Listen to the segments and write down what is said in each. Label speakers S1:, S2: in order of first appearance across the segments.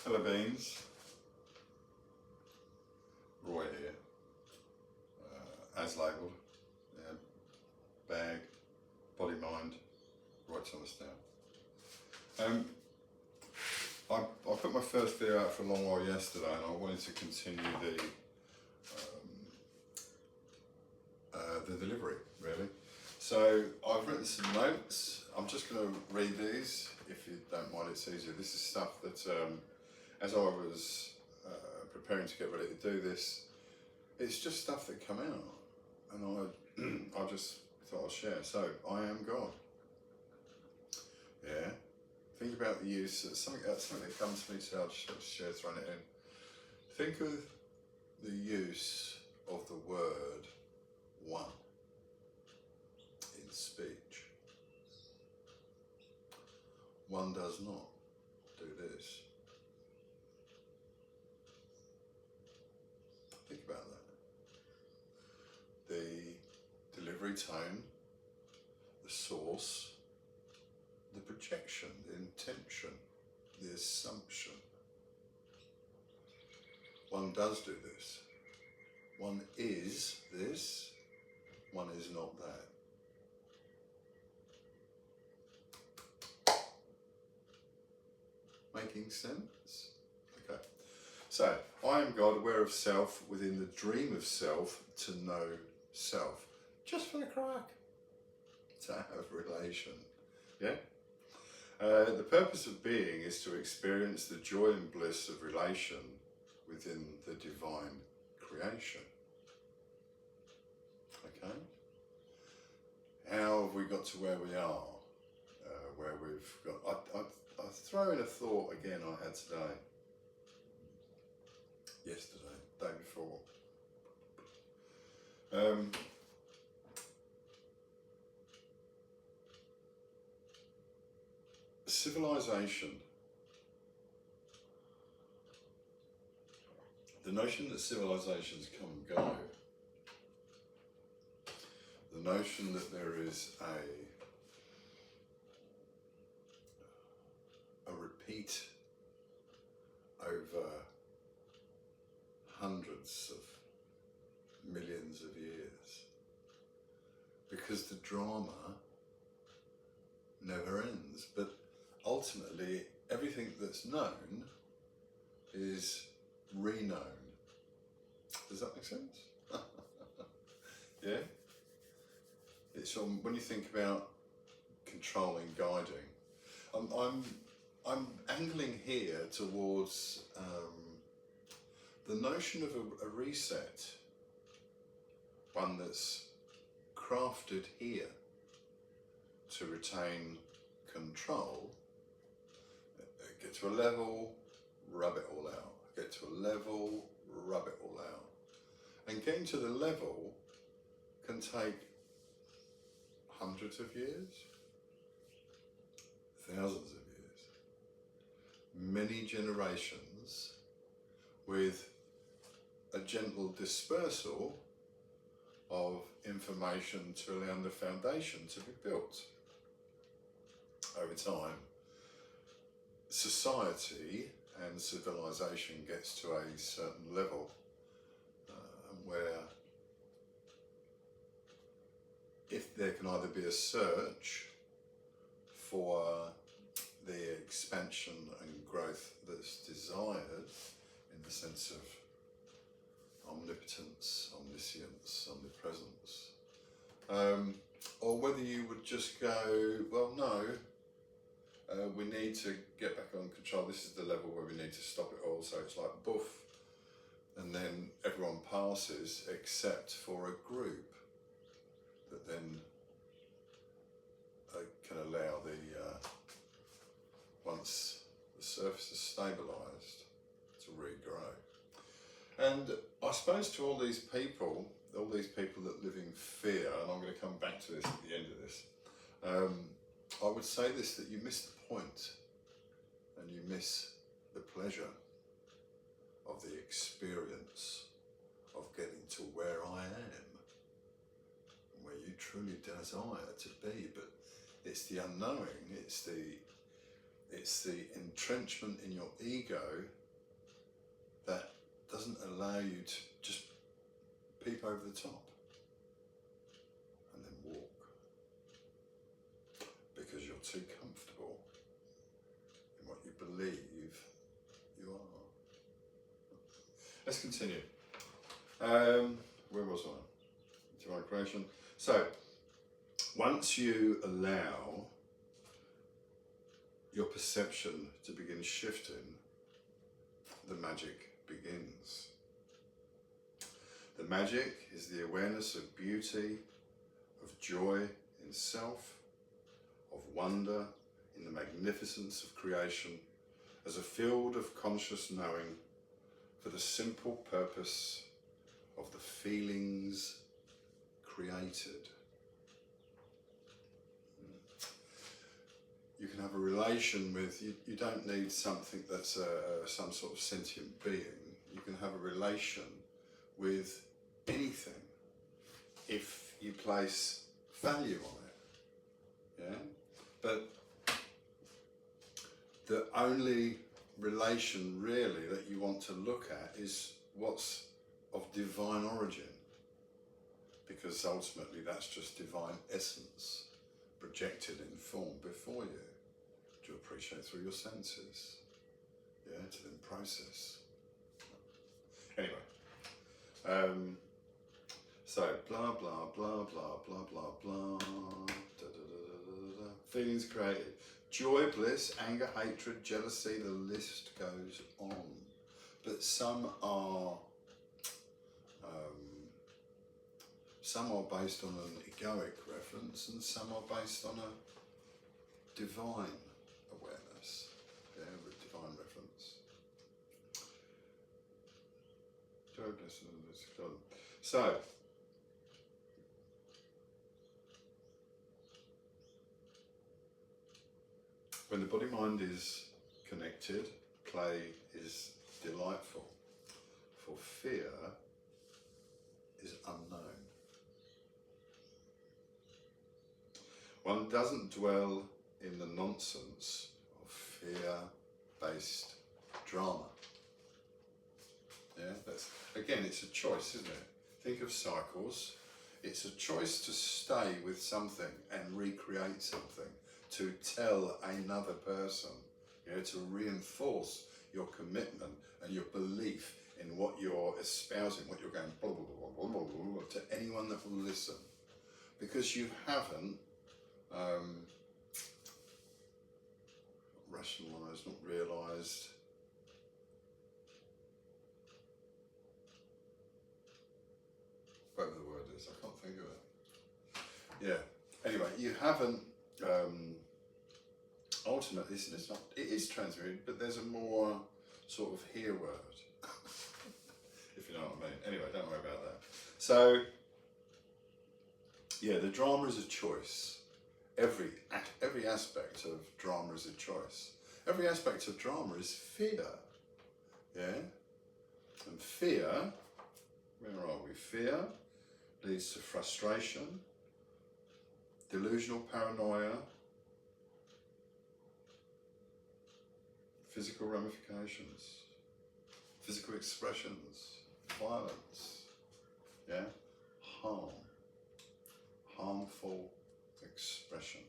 S1: Hello beans, Roy here, as labelled, bag, body, mind, Roy Thomas Dow. I put my first video out for a long while yesterday and I wanted to continue the delivery really. So I've written some notes. I'm just going to read these if you don't mind, it's easier. This is stuff that as I was preparing to get ready to do this, it's just stuff that come out and I just thought I'd share. So, I am God. Yeah. Think about the use, something that comes to me, so I'll just share, thrown it in. Think of the use of the word one in speech. One does not do this. Think about that. The delivery tone, the source, the projection, the intention, the assumption. One does do this. One is this. One is not that. Making sense? Okay. So, I am God, aware of self, within the dream of self, to know self. Just for the crack. To have relation. Yeah? The purpose of being is to experience the joy and bliss of relation within the divine creation. Okay? How have we got to where we are? Where we've got... I throw in a thought again I had today. Yesterday, day before. Civilization. The notion that civilizations come and go. The notion that there is a repeat over hundreds of millions of years. Because the drama never ends. But ultimately, everything that's known is reknown. Does that make sense? Yeah? It's when you think about controlling, guiding. I'm angling here towards the notion of a reset, one that's crafted here to retain control. Get to a level, rub it all out. Get to a level, rub it all out. And getting to the level can take hundreds of years, thousands of years, many generations, with a gentle dispersal of information to allow the foundation to be built. Over time, society and civilization gets to a certain level where if there can either be a search for the expansion and growth that's desired in the sense of omnipotence, omniscience, omnipresence, or whether you would just go, well, no, we need to get back on control. This is the level where we need to stop it all. So it's like boof, and then everyone passes except for a group that then can allow once the surface is stabilised, to regrow. And I suppose to all these people that live in fear, and I'm going to come back to this at the end of this, I would say this, that you miss the point and you miss the pleasure of the experience of getting to where I am, where you truly desire to be. But it's the unknowing, it's It's the entrenchment in your ego that doesn't allow you to just peep over the top and then walk, because you're too comfortable in what you believe you are. Let's continue. Where was I? Divine creation. So, once you allow your perception to begin shifting, the magic begins. The magic is the awareness of beauty, of joy in self, of wonder in the magnificence of creation, as a field of conscious knowing for the simple purpose of the feelings created. You can have a relation with, you don't need something that's some sort of sentient being. You can have a relation with anything if you place value on it. Yeah? But the only relation really that you want to look at is what's of divine origin, because ultimately that's just divine essence projected in form before you, to appreciate through your senses, yeah, to then process. Anyway, so blah blah blah blah blah blah blah, da, da, da, da, da. Feelings created: joy, bliss, anger, hatred, jealousy. The list goes on. But some are based on an egoic reference, and some are based on a divine awareness, yeah, with divine reference. Joy, bliss, and God. So, when the body-mind is connected, play is delightful, for fear is unknown. One doesn't dwell in the nonsense of fear-based drama. Yeah, that's, again, it's a choice, isn't it? Think of cycles. It's a choice to stay with something and recreate something, to tell another person, you know, to reinforce your commitment and your belief in what you're espousing, what you're going blah, blah, blah, blah, blah, blah, to anyone that will listen. Because you haven't rationalised, not realised, whatever the word is, I can't think of it. Yeah, anyway, you haven't ultimately, it's not, it is transmuted, but there's a more sort of here word, if you know what I mean. Anyway, don't worry about that. So, yeah, the drama is a choice. Every aspect of drama is a choice. Every aspect of drama is fear, yeah? And fear, where are we? Fear leads to frustration, delusional paranoia, physical ramifications, physical expressions, violence, yeah? Harmful expression.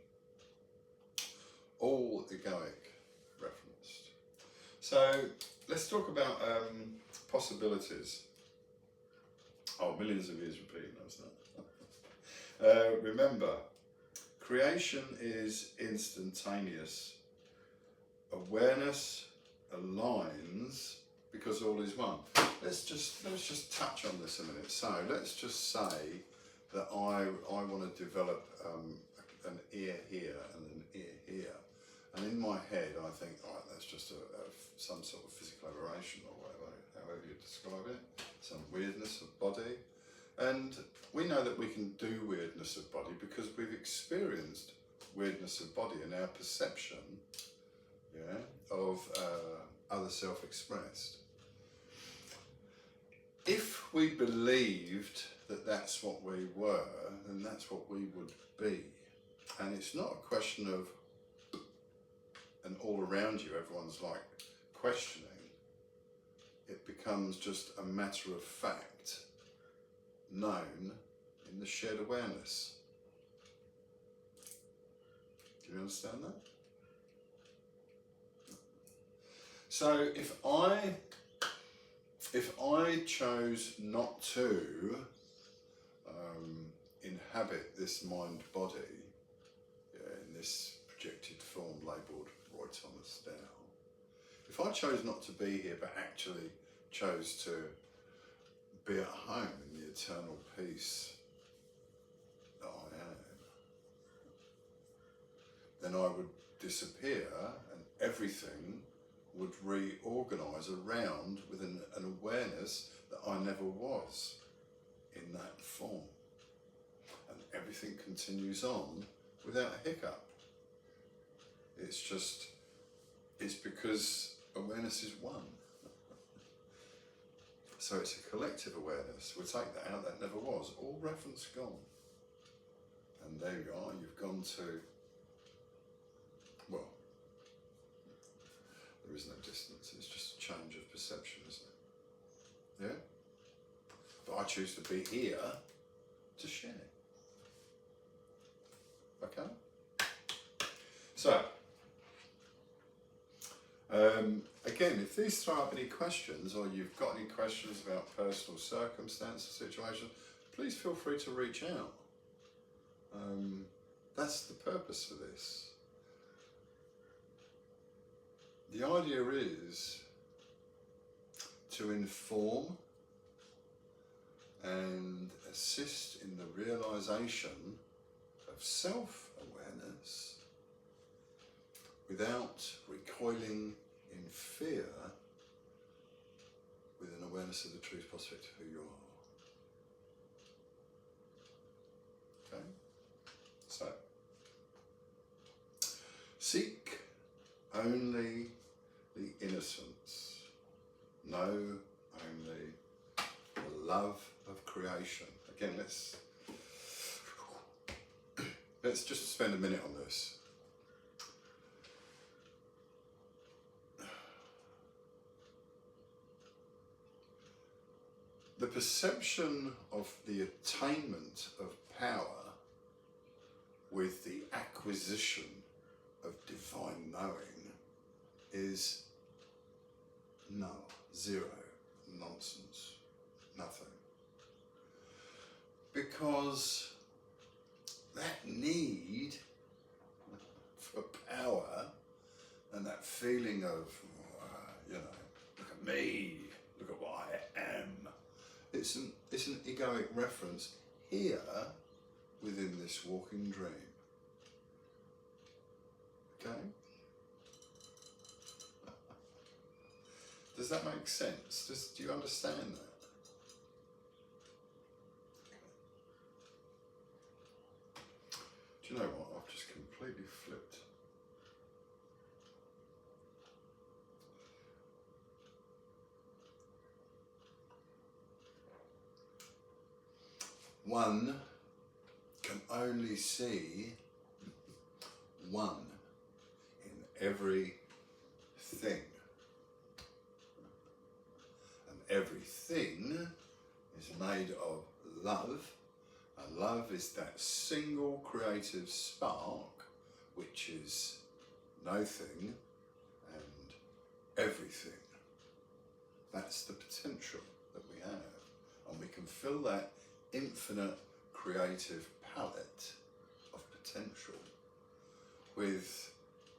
S1: All egoic referenced. So let's talk about possibilities. Oh, millions of years repeating that. Remember, creation is instantaneous. Awareness aligns because all is one. Let's just touch on this a minute. So let's just say that I want to develop an ear here and an ear here, and in my head I think, all right, that's just some sort of physical aberration or whatever, however you describe it, some weirdness of body. And we know that we can do weirdness of body because we've experienced weirdness of body in our perception, yeah, of other self-expressed. If we believed that that's what we were, then that's what we would be. And it's not a question of an and all around you everyone's like questioning, it becomes just a matter of fact known in the shared awareness. Do you understand that? So if I chose not to inhabit this mind body in this projected form labelled Roy Thomas Dow, if I chose not to be here but actually chose to be at home in the eternal peace that I am, then I would disappear and everything would reorganise around with an awareness that I never was in that form. And everything continues on without a hiccup. It's because awareness is one. So it's a collective awareness. We'll take that out, that never was. All reference gone. And there you are, you've gone to, well, there is no distance, it's just a change of perception, isn't it? Yeah? But I choose to be here to share. Okay? So, again, if these throw up any questions, or you've got any questions about personal circumstances, situations, please feel free to reach out. That's the purpose for this. The idea is to inform and assist in the realisation of self-awareness without recoiling in fear, with an awareness of the truth prospect of who you are. Okay? So, seek only the innocence, know only the love of creation. Again, let's just spend a minute on this. The perception of the attainment of power with the acquisition of divine knowing is null, zero, nonsense, nothing. Because that need for power and that feeling of, look at me, look at what I am, it's an egoic reference here within this walking dream. Okay? Does that make sense? Do you understand that? Do you know what? I've just completely flipped. One can only see one in every thing. And everything is made of love, and love is that single creative spark which is no thing and everything. That's the potential that we have, and we can fill that infinite creative palette of potential with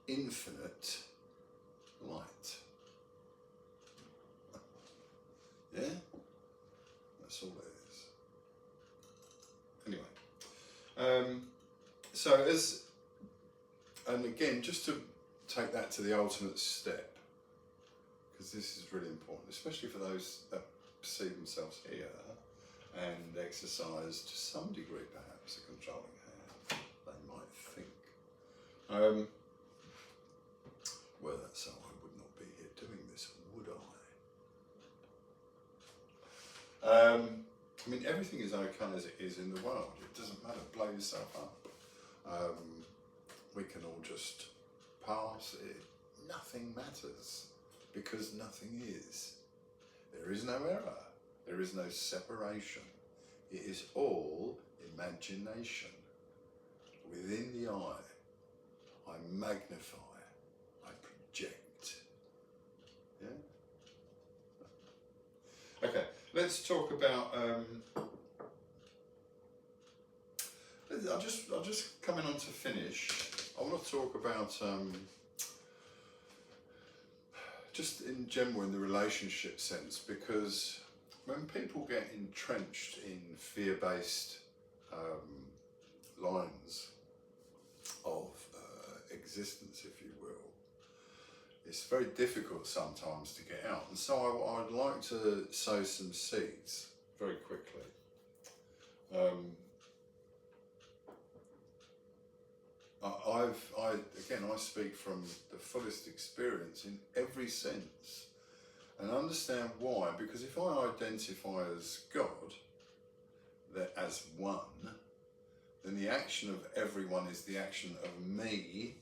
S1: infinite light. Yeah? That's all it is. Anyway, and again, just to take that to the ultimate step, because this is really important, especially for those that perceive themselves here and exercise to some degree perhaps a controlling hand, they might think. Well, that's so I would not be here doing this, would I? I mean, everything is okay as it is in the world. It doesn't matter, blow yourself up. We can all just pass it, nothing matters, because nothing is. There is no error, there is no separation. It is all imagination. Within the eye, I magnify, I project. Yeah? Okay, let's talk about, I'll just coming on to finish, I want to talk about, just in general in the relationship sense, because when people get entrenched in fear-based lines of existence, if you will, it's very difficult sometimes to get out. And so I'd like to sow some seeds very quickly. I speak from the fullest experience in every sense, and understand why. Because if I identify as God, as one, then the action of everyone is the action of me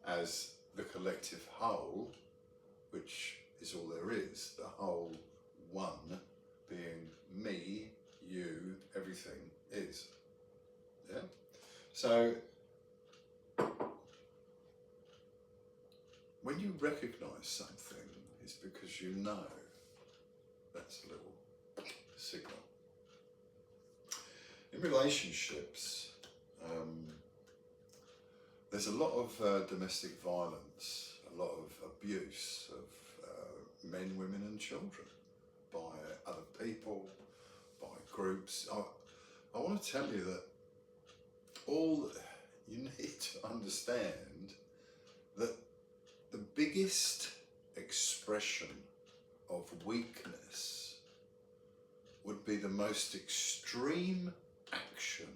S1: as the collective whole, which is all there is, the whole one being me, you, everything is. Yeah? So, when you recognise something, it's because you know. That's a little signal. In relationships, there's a lot of domestic violence, a lot of abuse of men, women and children by other people, by groups. I want to tell you that all you need to understand that the biggest expression of weakness would be the most extreme action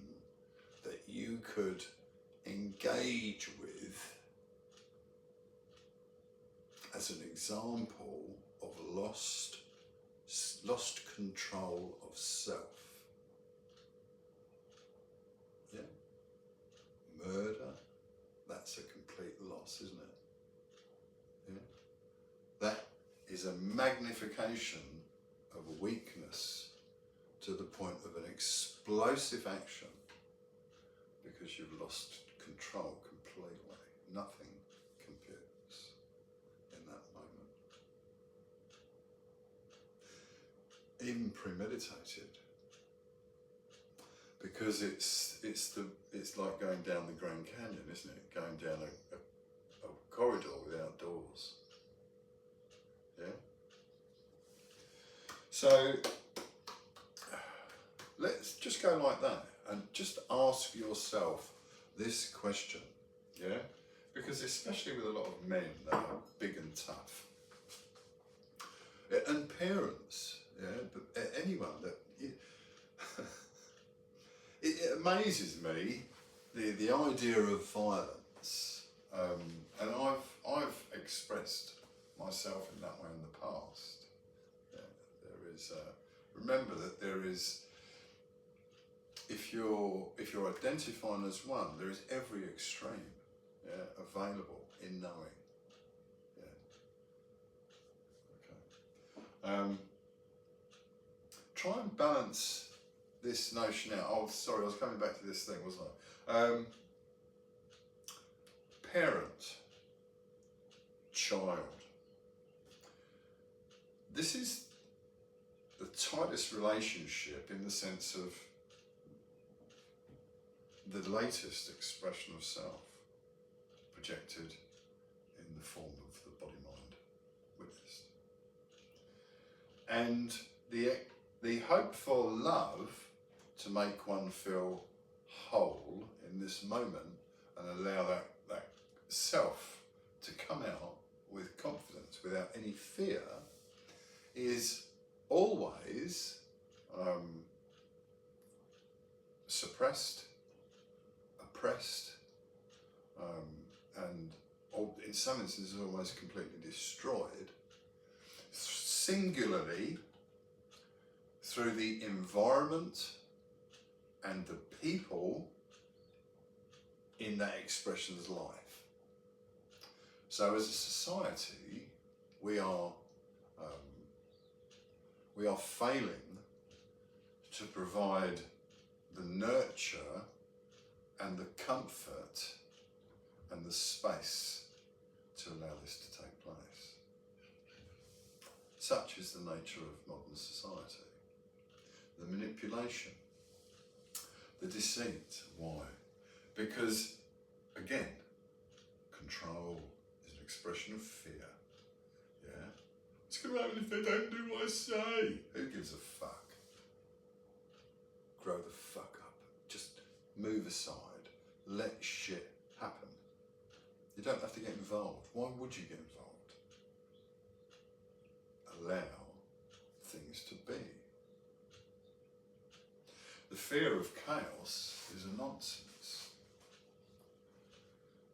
S1: that you could engage with as an example of lost control of self. Yeah? Murder, that's a complete loss, isn't it? Yeah? That is a magnification of weakness to the point of an explosive action, because you've lost control completely. Nothing computes in that moment. Even premeditated, because it's like going down the Grand Canyon, isn't it? Going down a corridor without doors. Yeah. So let's just go like that and just ask yourself this question, yeah? Because especially with a lot of men that are big and tough, and parents, yeah, but anyone that, it amazes me, the idea of violence, and I've expressed myself in that way in the past. Yeah, there is, remember that there is, if you're identifying as one, there is every extreme, yeah, available in knowing. Yeah. Okay. Try and balance this notion out. Oh, sorry, I was coming back to this thing, wasn't I? Parent, child. This is the tightest relationship in the sense of the latest expression of self, projected in the form of the body-mind witnessed. And the hope for love to make one feel whole in this moment and allow that self to come out with confidence without any fear is always suppressed, oppressed, and in some instances almost completely destroyed, singularly through the environment and the people in that expression's life. So as a society, we are failing to provide the nurture and the comfort and the space to allow this to take place. Such is the nature of modern society. The manipulation, the deceit. Why? Because, again, control is an expression of fear. Yeah? What's going to happen if they don't do what I say? Who gives a fuck? Grow the fuck up. Just move aside. Let shit happen. You don't have to get involved. Why would you get involved? Allow things to be. The fear of chaos is a nonsense.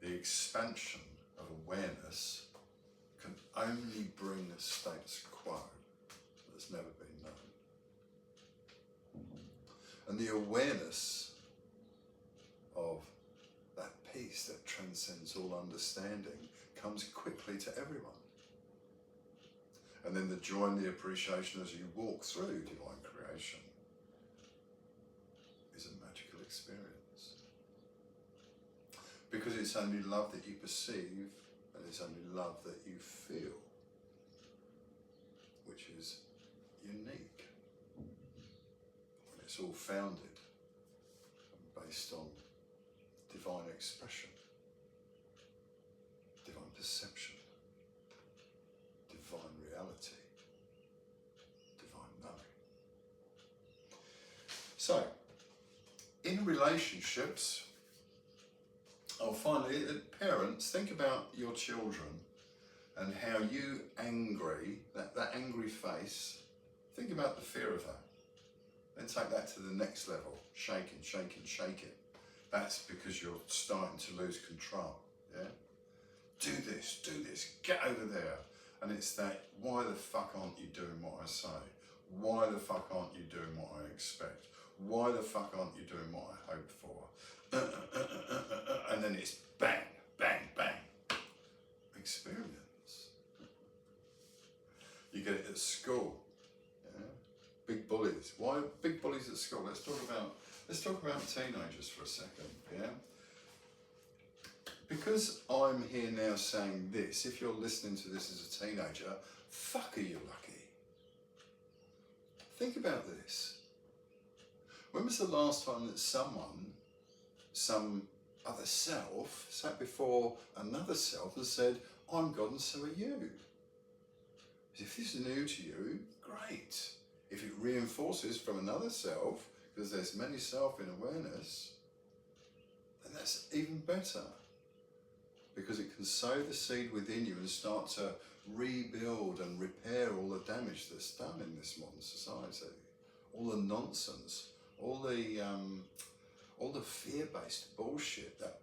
S1: The expansion of awareness can only bring a status quo that's never been known. And the awareness of that peace that transcends all understanding comes quickly to everyone. And then the joy and the appreciation as you walk through divine creation is a magical experience. Because it's only love that you perceive, and it's only love that you feel, which is unique. When it's all founded and based on divine expression, divine perception, divine reality, divine knowing. So, in relationships, finally, parents, think about your children and how you that angry face, think about the fear of that. Then take that to the next level, shaking, shaking, shaking. That's because you're starting to lose control, yeah? Do this, get over there. And it's that, why the fuck aren't you doing what I say? Why the fuck aren't you doing what I expect? Why the fuck aren't you doing what I hope for? And then it's bang, bang, bang. Experience. You get it at school, yeah? Big bullies. Why big bullies at school? Let's talk about teenagers for a second, yeah? Because I'm here now saying this, if you're listening to this as a teenager, fuck are you lucky? Think about this. When was the last time that someone, some other self, sat before another self and said, I'm God and so are you? If this is new to you, great. If it reinforces from another self, because there's many self in awareness, then that's even better. Because it can sow the seed within you and start to rebuild and repair all the damage that's done in this modern society. All the nonsense, all the fear-based bullshit that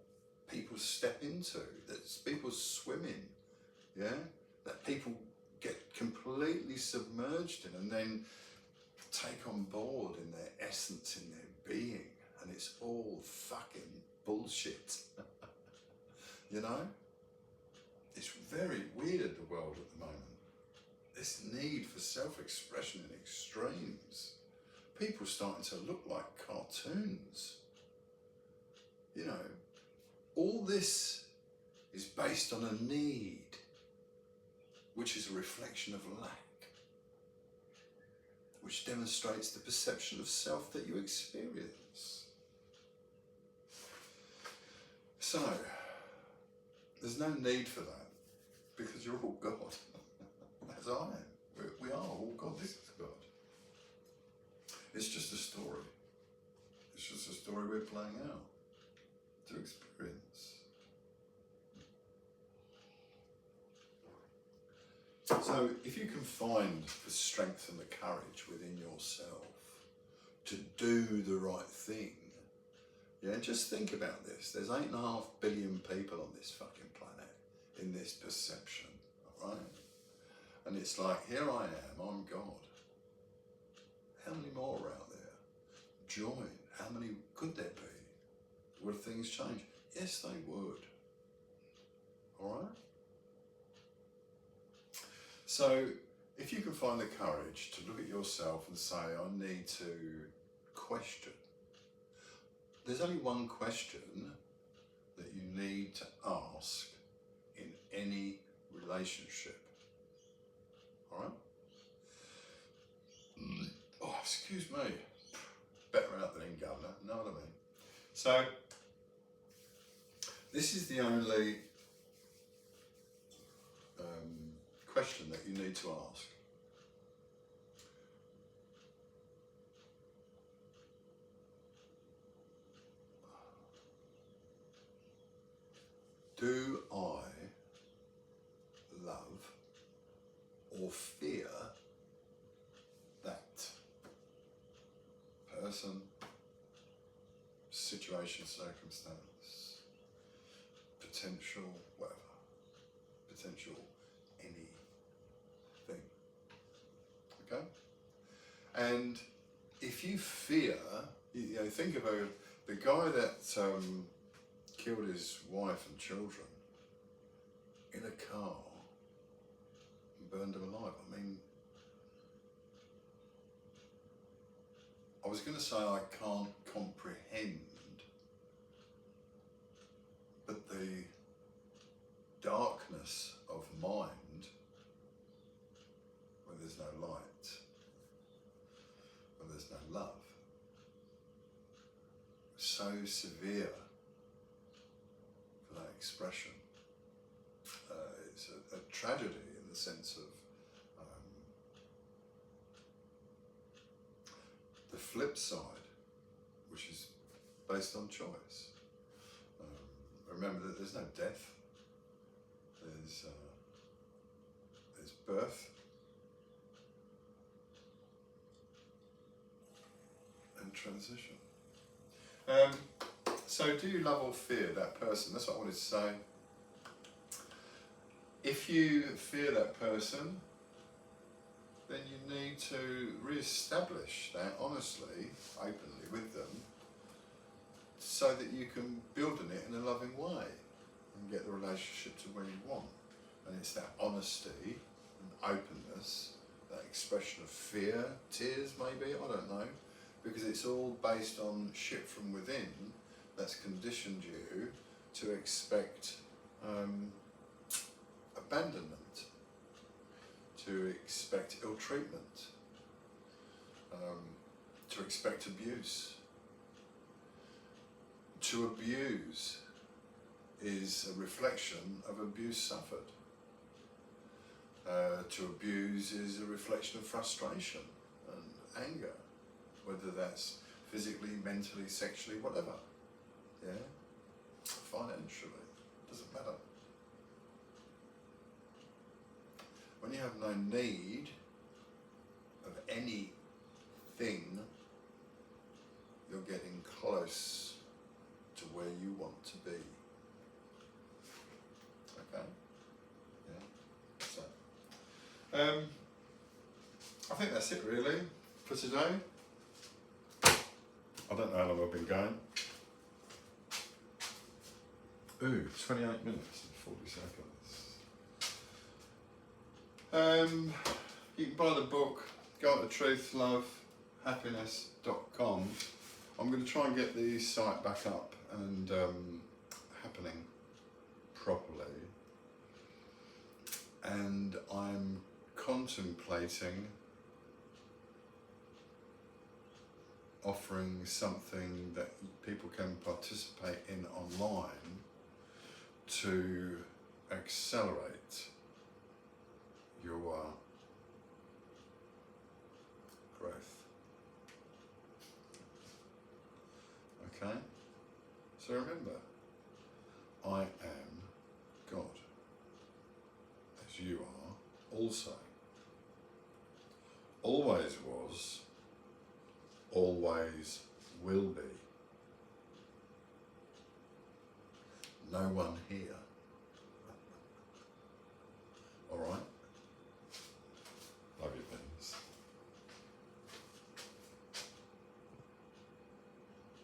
S1: people step into, that people swim in, yeah? That people get completely submerged in and then take on board in their essence, in their being, and it's all fucking bullshit. You know? It's very weird, the world at the moment. This need for self-expression in extremes. People starting to look like cartoons. You know, all this is based on a need, which is a reflection of lack, which demonstrates the perception of self that you experience. So, there's no need for that, because you're all God, as I am. We are all God. This is God. It's just a story. It's just a story we're playing out to experience. So if you can find the strength and the courage within yourself to do the right thing, yeah, just think about this. There's 8.5 billion people on this fucking planet in this perception, all right? And it's like, here I am, I'm God. How many more are out there? Join. How many could there be? Would things change? Yes, they would. All right? So if you can find the courage to look at yourself and say, I need to question. There's only one question that you need to ask in any relationship. All right? Oh, excuse me. Better out than in, governor. Know what I mean? So, this is the only question that you need to ask. Do I love or fear that person, situation, circumstance, potential, whatever, potential anything, okay? And if you fear, you know, think of the guy that killed his wife and children in a car and burned them alive. I mean, I was going to say I can't comprehend, but the darkness of mind, where there's no light, where there's no love, so severe for that expression. It's a tragedy in the sense of the flip side, which is based on choice. Remember that there's no death. There's birth and transition. So do you love or fear that person? That's what I wanted to say. If you fear that person, then you need to re-establish that honestly, openly with them, so that you can build on it in a loving way and get the relationship to where you want. And it's that honesty and openness, that expression of fear, tears maybe, I don't know, because it's all based on shit from within that's conditioned you to expect abandonment, to expect ill treatment, to expect abuse. To abuse is a reflection of abuse suffered. To abuse is a reflection of frustration and anger, whether that's physically, mentally, sexually, whatever. Yeah? Financially, doesn't matter. When you have no need of anything, you're getting close to where you want to be. Okay? Yeah? So, I think that's it really for today. I don't know how long I've been going. Ooh, 28 minutes and 40 seconds. You can buy the book, go to truthlovehappiness.com. I'm going to try and get the site back up and happening properly. And I'm contemplating offering something that people can participate in online to accelerate your growth. Okay? So remember, I am God, as you are also. Always was, always will be. No one here